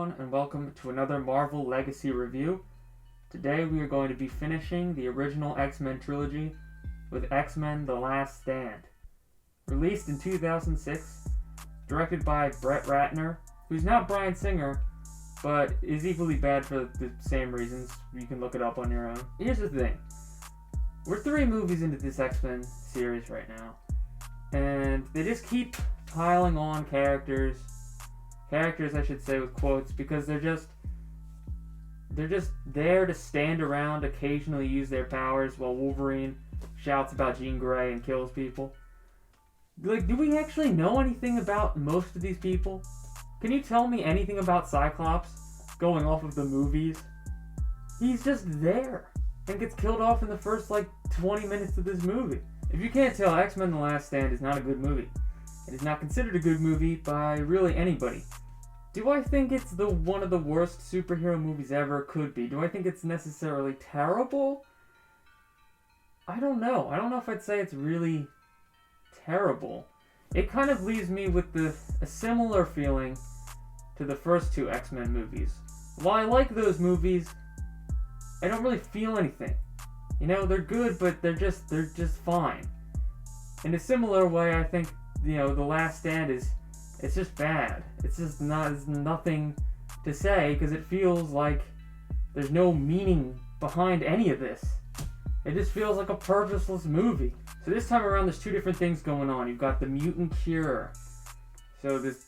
everyone, and welcome to another Marvel Legacy review. Today we are going to be finishing the original X-Men trilogy with X-Men: The Last Stand. Released in 2006, directed by Brett Ratner, who's not Bryan Singer, but is equally bad for the same reasons. You can look it up on your own. Here's the thing. We're 3 movies into this X-Men series right now, and they just keep piling on characters I should say with quotes, because they're just there to stand around, occasionally use their powers while Wolverine shouts about Jean Grey and kills people. Like, do we actually know anything about most of these people? Can you tell me anything about Cyclops going off of the movies? He's just there and gets killed off in the first 20 minutes of this movie. If you can't tell, X-Men: The Last Stand is not a good movie. It is not considered a good movie by really anybody. Do I think it's one of the worst superhero movies ever? Could be. Do I think it's necessarily terrible? I don't know. I don't know if I'd say it's really terrible. It kind of leaves me with a similar feeling to the first 2 X-Men movies. While I like those movies, I don't really feel anything. You know, they're good, but they're just fine. In a similar way, I think, The Last Stand it's just bad. There's nothing to say, because it feels like there's no meaning behind any of this. It just feels like a purposeless movie. So this time around, there's 2 different things going on. You've got the mutant cure. So this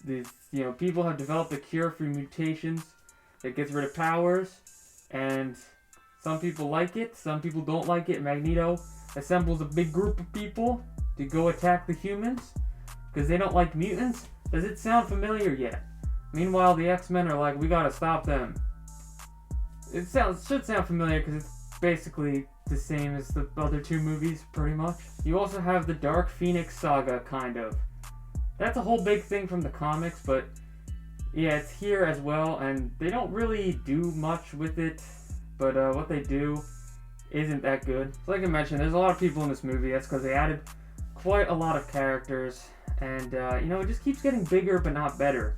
people have developed a cure for mutations that gets rid of powers, and some people like it, some people don't like it. Magneto assembles a big group of people to go attack the humans because they don't like mutants. Does it sound familiar yet? Meanwhile, the X-Men are like, we gotta stop them. It should sound familiar because it's basically the same as the other 2 movies, pretty much. You also have the Dark Phoenix saga, kind of. That's a whole big thing from the comics, but yeah, it's here as well, and they don't really do much with it, but what they do isn't that good. So like I mentioned, there's a lot of people in this movie. That's because they added quite a lot of characters, and it just keeps getting bigger but not better.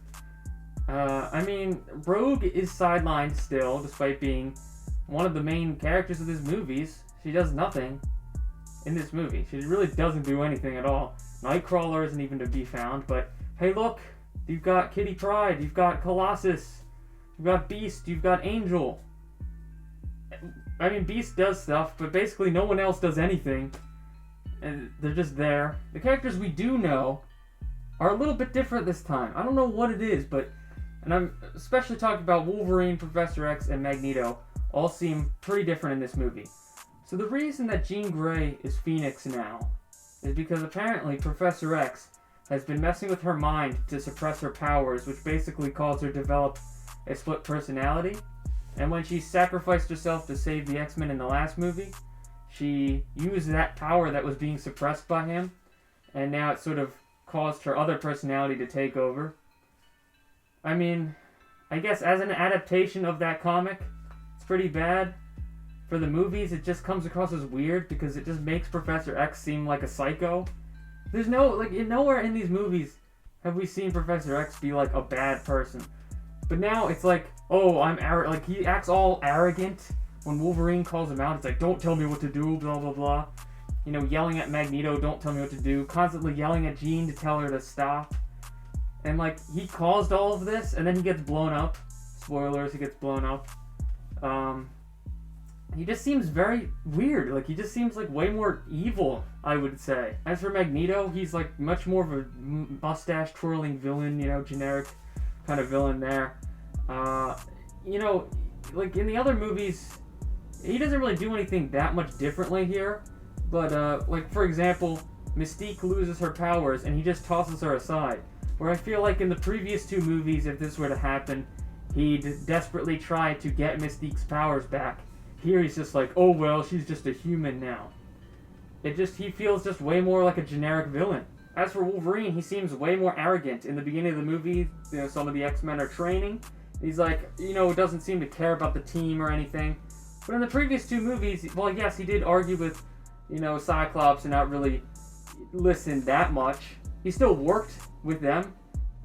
Rogue is sidelined still, despite being one of the main characters of these movies. She does nothing in this movie. She really doesn't do anything at all. Nightcrawler isn't even to be found, but hey look, you've got Kitty Pryde, you've got Colossus, you've got Beast, you've got Angel. Beast does stuff, but basically no one else does anything. And they're just there. The characters we do know are a little bit different this time. I don't know what it is, and I'm especially talking about Wolverine, Professor X, and Magneto, all seem pretty different in this movie. So the reason that Jean Grey is Phoenix now is because apparently Professor X has been messing with her mind to suppress her powers, which basically caused her to develop a split personality. And when she sacrificed herself to save the X-Men in the last movie, she used that power that was being suppressed by him, and now it sort of caused her other personality to take over. I guess as an adaptation of that comic, it's pretty bad. For the movies, it just comes across as weird because it just makes Professor X seem like a psycho. There's nowhere in these movies have we seen Professor X be like a bad person. But now it's like, oh, I'm arrogant. He acts all arrogant when Wolverine calls him out. It's like, don't tell me what to do, blah, blah, blah. Yelling at Magneto, don't tell me what to do. Constantly yelling at Jean to tell her to stop. And, he caused all of this, and then he gets blown up. Spoilers, he gets blown up. He just seems very weird. He just seems way more evil, I would say. As for Magneto, he's, much more of a mustache-twirling villain, generic kind of villain there. In the other movies, he doesn't really do anything that much differently here. But, for example, Mystique loses her powers and he just tosses her aside. Where I feel like in the previous 2 movies, if this were to happen, he'd desperately try to get Mystique's powers back. Here he's just like, oh well, she's just a human now. He feels just way more like a generic villain. As for Wolverine, he seems way more arrogant. In the beginning of the movie, some of the X-Men are training. He's doesn't seem to care about the team or anything. But in the previous 2 movies, well, yes, he did argue with, Cyclops and not really listen that much. He still worked with them.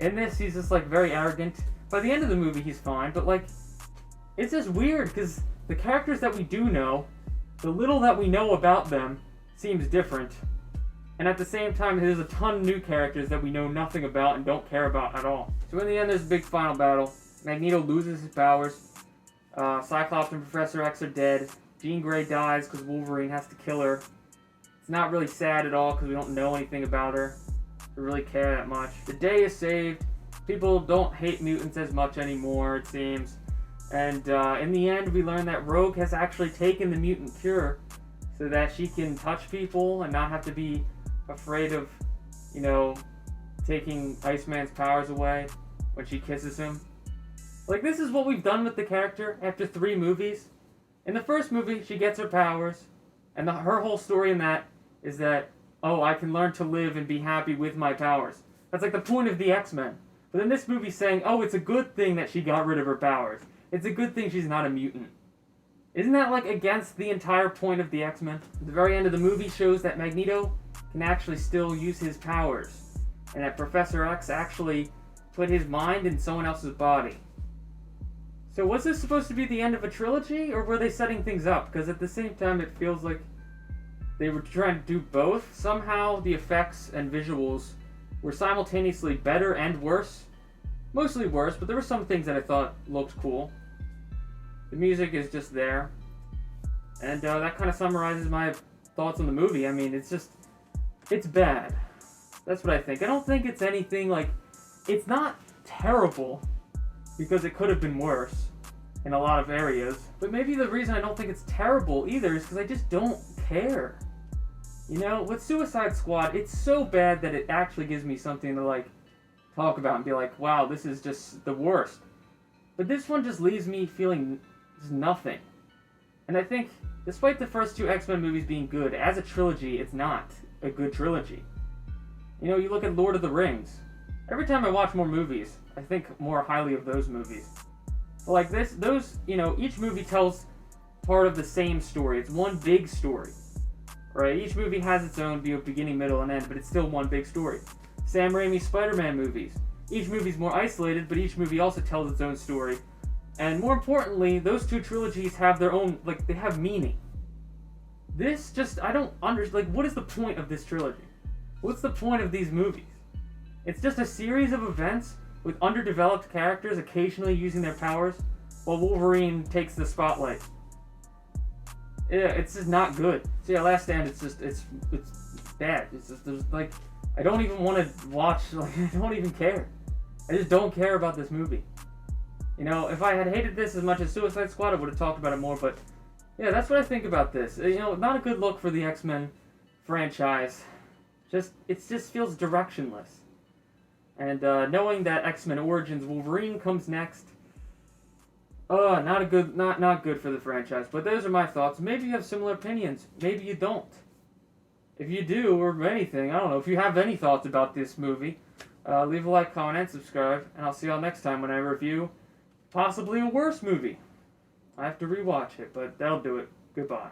In this, he's just very arrogant. By the end of the movie, he's fine, but, like, it's just weird, because the characters that we do know, the little that we know about them, seems different. And at the same time, there's a ton of new characters that we know nothing about and don't care about at all. So in the end, there's a big final battle. Magneto loses his powers. Cyclops and Professor X are dead. Jean Grey dies because Wolverine has to kill her. It's not really sad at all because we don't know anything about her. We really care that much. The day is saved. People don't hate mutants as much anymore, it seems. And in the end, we learn that Rogue has actually taken the mutant cure so that she can touch people and not have to be afraid of, you know, taking Iceman's powers away when she kisses him. Like, this is what we've done with the character after 3 movies. In the first movie, she gets her powers, and her whole story in that is that, oh, I can learn to live and be happy with my powers. That's like the point of the X-Men. But in this movie saying, oh, it's a good thing that she got rid of her powers. It's a good thing she's not a mutant. Isn't that, like, against the entire point of the X-Men? The very end of the movie shows that Magneto can actually still use his powers, and that Professor X actually put his mind in someone else's body. So was this supposed to be the end of a trilogy, or were they setting things up? Because at the same time, it feels like they were trying to do both. Somehow, the effects and visuals were simultaneously better and worse. Mostly worse, but there were some things that I thought looked cool. The music is just there. And that kind of summarizes my thoughts on the movie. I mean, it's bad. That's what I think. I don't think it's anything like... It's not terrible, because it could have been worse in a lot of areas. But maybe the reason I don't think it's terrible either is because I just don't care. You know, with Suicide Squad, it's so bad that it actually gives me something to, like, talk about and be like, wow, this is just the worst. But this one just leaves me feeling just nothing. And I think, despite the first 2 X-Men movies being good, as a trilogy, it's not a good trilogy. You know, you look at Lord of the Rings. Every time I watch more movies, I think more highly of those movies. But like those, you know, each movie tells part of the same story. It's one big story. Right? Each movie has its own beginning, middle, and end, but it's still one big story. Sam Raimi's Spider-Man movies. Each movie's more isolated, but each movie also tells its own story. And more importantly, those 2 trilogies have their own, like, they have meaning. This just, I don't understand, like, what is the point of this trilogy? What's the point of these movies? It's just a series of events with underdeveloped characters occasionally using their powers, while Wolverine takes the spotlight. Yeah, it's just not good. So yeah, Last Stand, it's bad. It's just, there's, like, I don't even want to watch, like, I don't even care. I just don't care about this movie. You know, if I had hated this as much as Suicide Squad, I would have talked about it more, but yeah, that's what I think about this. You know, not a good look for the X-Men franchise. It just feels directionless. And knowing that X-Men Origins Wolverine comes next, not good for the franchise. But those are my thoughts. Maybe you have similar opinions. Maybe you don't. If you do, or anything, I don't know. If you have any thoughts about this movie, leave a like, comment, and subscribe. And I'll see y'all next time when I review possibly a worse movie. I have to rewatch it, but that'll do it. Goodbye.